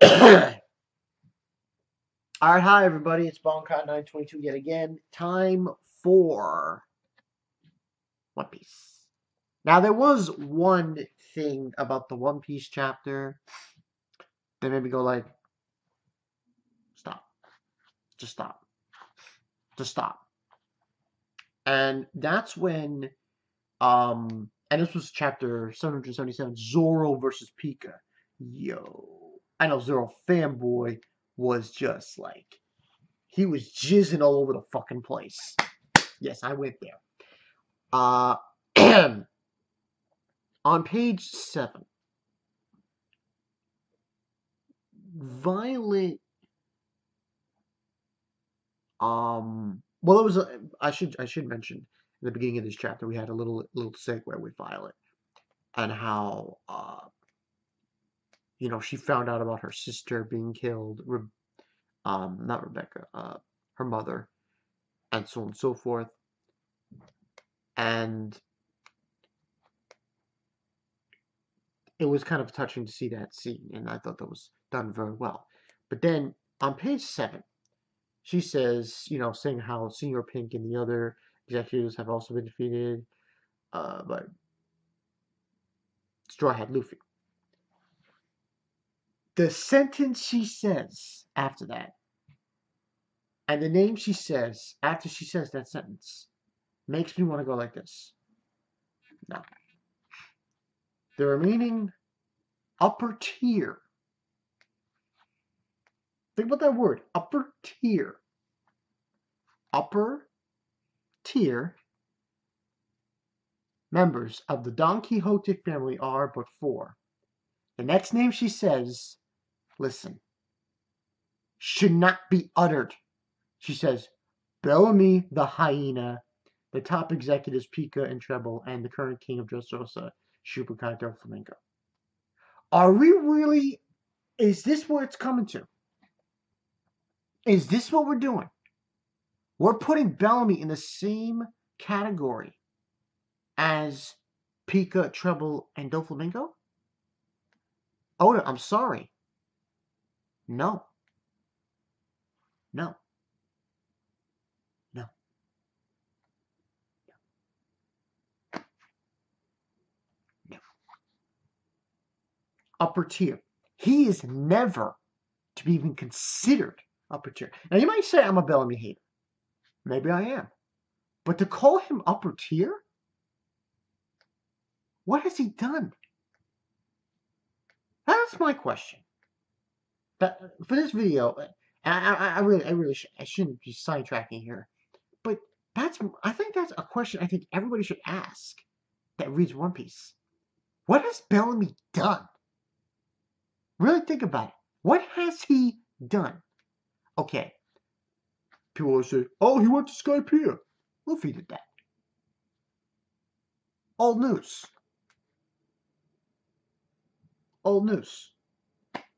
Alright, hi everybody, it's Bombcott922 yet again. Time for One Piece. Now there was one thing about the One Piece chapter that made me go like, stop. Just stop. Just stop. And that's when, and this was chapter 777, Zoro versus Pica. Yo. I know Zoro fanboy was just like, he was jizzing all over the fucking place. Yes, I went there. On page 7, Violet, well, it was, I should mention, in the beginning of this chapter, we had a little segue with Violet, and how, she found out about her sister being killed, not Rebecca, her mother, and so on and so forth, and it was kind of touching to see that scene, and I thought that was done very well. But then, on page 7, she says, saying how Senior Pink and the other executives have also been defeated by Straw Hat Luffy. The sentence she says after that, and the name she says after she says that sentence, makes me want to go like this. No. The remaining upper tier. Think about that word, upper tier. Upper tier members of the Don Quixote family are but 4. The next name she says, listen, should not be uttered. She says, Bellamy the hyena, the top executives Pica and Treble, and the current king of Dressrosa, Shubukai Doflamingo. Are we really, is this where it's coming to? Is this what we're doing? We're putting Bellamy in the same category as Pica, Treble, and Doflamingo? Oda, I'm sorry. No. No. No. No. Upper tier. He is never to be even considered upper tier. Now you might say I'm a Bellamy hater. Maybe I am. But to call him upper tier? What has he done? That's my question. That, for this video, I shouldn't be sidetracking here. But I think that's a question I think everybody should ask that reads One Piece. What has Bellamy done? Really think about it. What has he done? Okay. People always say, oh, he went to Skypiea. Luffy did that. Old news. Old news.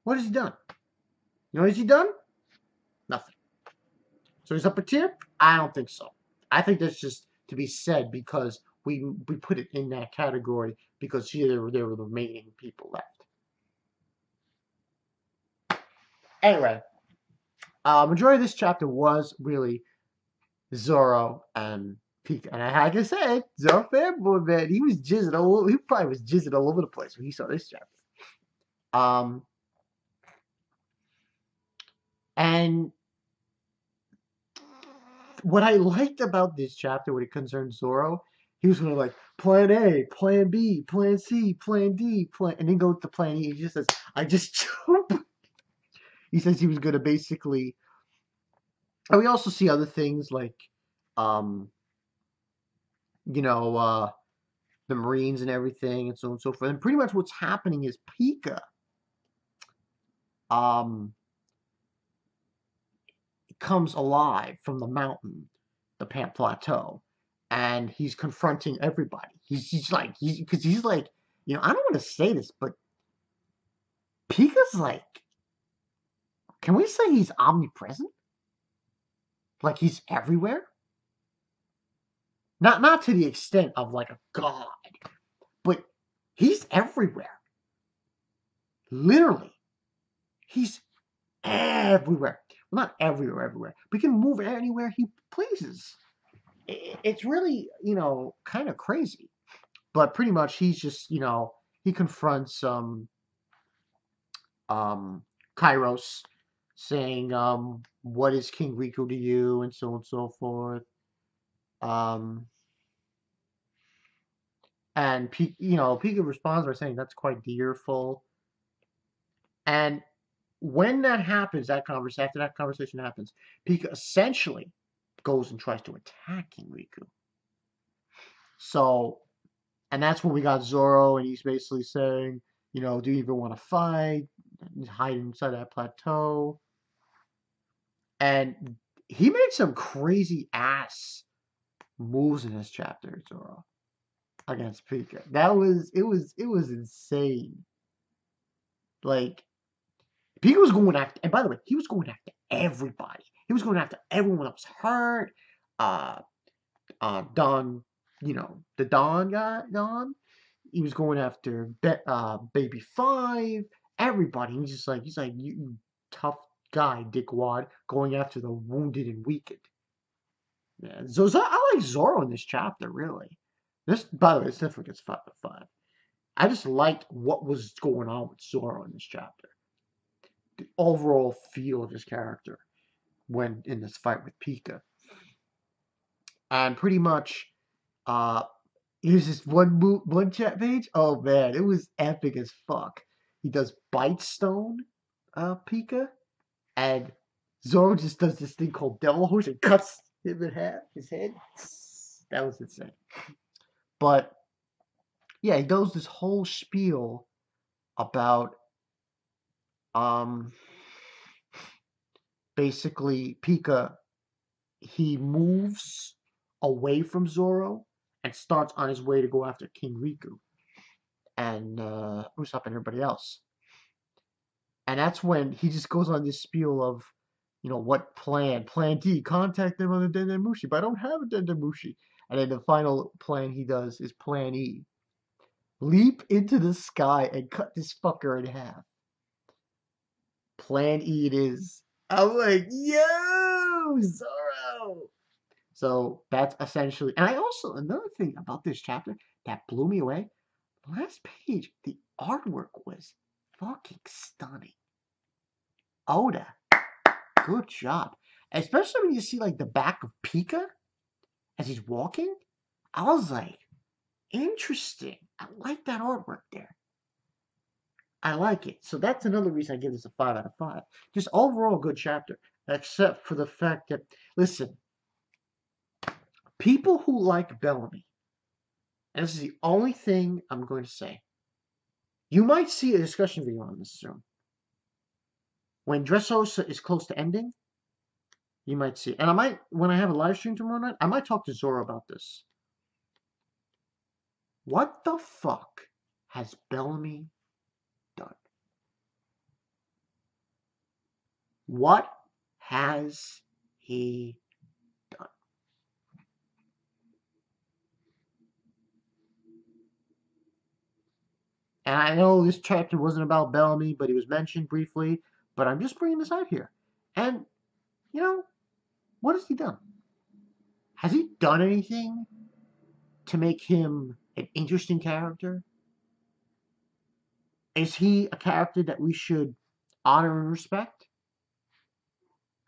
What has he done? You know what has he done? Nothing. So he's upper tier? I don't think so. I think that's just to be said because we put it in that category because here there were the remaining people left. Anyway, majority of this chapter was really Zoro and Pica. And like I said, Zoro fanboy, man, he probably was jizzing all over the place when he saw this chapter. And what I liked about this chapter when it concerns Zoro, he was going to like plan A, plan B, plan C, plan D, and then go to plan E. He just says, I just jump. He says he was going to basically, and we also see other things like, the Marines and everything, and so on and so forth. And pretty much what's happening is Pica, comes alive from the mountain, the Pant Plateau, and he's confronting everybody. He's like, I don't want to say this, but Pica's like, can we say he's omnipresent? Like he's everywhere? Not to the extent of like a god, but he's everywhere. Literally. He's everywhere. Well, not everywhere. But he can move anywhere he pleases. It's really, kind of crazy. But pretty much he's just, he confronts um Kairos, saying, what is King Riku to you, and so on and so forth. Um and Pika responds by saying that's quite dearful. And when that happens, after that conversation happens, Pika essentially goes and tries to attack King Riku. So, and that's when we got Zoro, and he's basically saying, do you even want to fight? He's hiding inside that plateau. And he made some crazy ass moves in this chapter, Zoro, against Pika. It was insane. Like, Pika was going after, and by the way, he was going after everybody. He was going after everyone that was hurt. Uh, Don, the Don guy, Don. He was going after Baby Five, everybody. He's like, you tough guy, dickwad, going after the wounded and weakened. Yeah, I like Zoro in this chapter, really. This, by the way, this definitely gets 5 out of 5. I just liked what was going on with Zoro in this chapter. The overall feel of his character when in this fight with Pika. And pretty much, uh, here's this one chat page. Oh man, it was epic as fuck. He does Bite Stone, Pika, and Zoro just does this thing called Devil Horse and cuts him in half, his head. That was insane. But yeah, he does this whole spiel about um basically Pika. He moves away from Zoro and starts on his way to go after King Riku and Usopp and everybody else. And that's when he just goes on this spiel of, what plan? Plan D, contact them on the Dendemushi, but I don't have a Dendemushi. And then the final plan he does is Plan E. Leap into the sky and cut this fucker in half. Plan E it is. I'm like, yo, Zoro. So that's essentially, and I also, another thing about this chapter that blew me away, last page, the artwork was fucking stunning. Oda, good job. Especially when you see like the back of Pika as he's walking. I was like, interesting. I like that artwork there. I like it. So that's another reason I give this a 5 out of 5. Just overall good chapter. Except for the fact that, listen, people who like Bellamy, and this is the only thing I'm going to say, you might see a discussion video on this soon. When Dressrosa is close to ending, you might see. And I might, when I have a live stream tomorrow night, I might talk to Zoro about this. What the fuck has Bellamy done? What has he done? And I know this chapter wasn't about Bellamy, but he was mentioned briefly. But I'm just bringing this out here. And, what has he done? Has he done anything to make him an interesting character? Is he a character that we should honor and respect?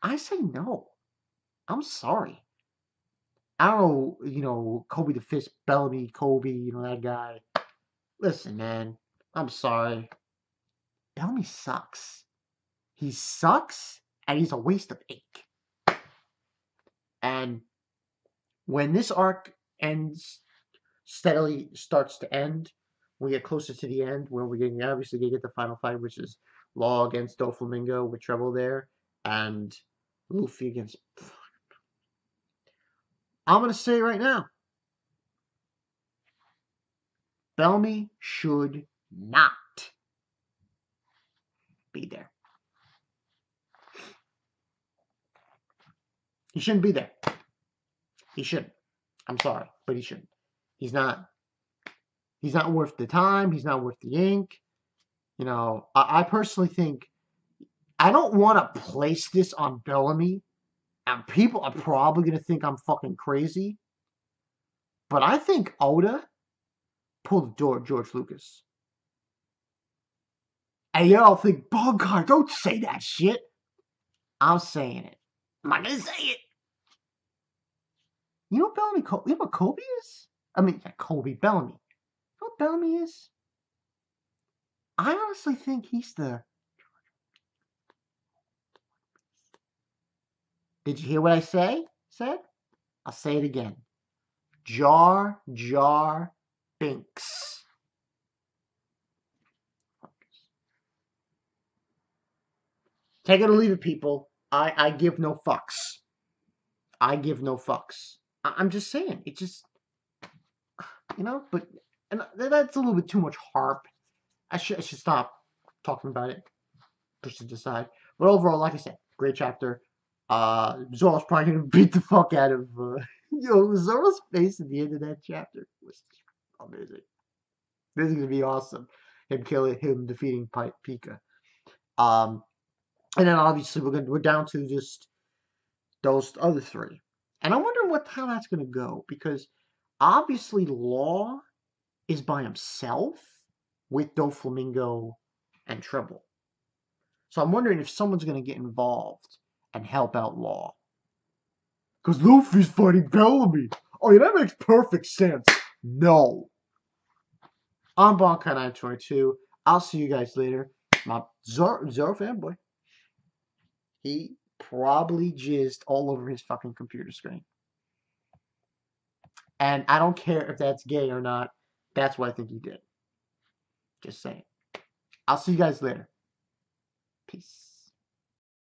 I say no. I'm sorry. I don't know, Kobe the Fist, Bellamy, Kobe, that guy. Listen, man, I'm sorry. Bellamy sucks. He sucks, and he's a waste of ink. And when this arc ends, steadily starts to end, we get closer to the end, where we're getting, obviously, they get the final fight, which is Law against Doflamingo with Treble there, and Luffy against... I'm going to say right now, Bellamy should not be there. He shouldn't be there. He shouldn't. I'm sorry, but he shouldn't. He's not worth the time. He's not worth the ink. I personally think I don't want to place this on Bellamy, and people are probably going to think I'm fucking crazy, but I think Oda pulled George Lucas. And y'all think, Bogart, don't say that shit. I'm saying it. I'm not going to say it. You know Bellamy, you know what Kobe is? I mean, Kobe, Bellamy. You know what Bellamy is? I honestly think he's the... Did you hear what I said? I'll say it again. Jar Jar Binks. Take it or leave it, people. I give no fucks. I give no fucks. I'm just saying. It just, but and that's a little bit too much harp. I should stop talking about it. Push it aside. But overall, like I said, great chapter. Zoro's probably gonna beat the fuck out of Zoro's face at the end of that chapter was amazing. This is gonna be awesome. Him defeating Pica. Um, and then obviously we're down to just those other three. And I'm wondering how that's gonna go, because obviously Law is by himself with Doflamingo and Treble. So I'm wondering if someone's gonna get involved and help out Law. Because Luffy's fighting Bellamy. Oh yeah, that makes perfect sense. No. I'm Bonkai922. I'll see you guys later. My Zoro fanboy. He probably jizzed all over his fucking computer screen. And I don't care if that's gay or not. That's what I think he did. Just saying. I'll see you guys later. Peace.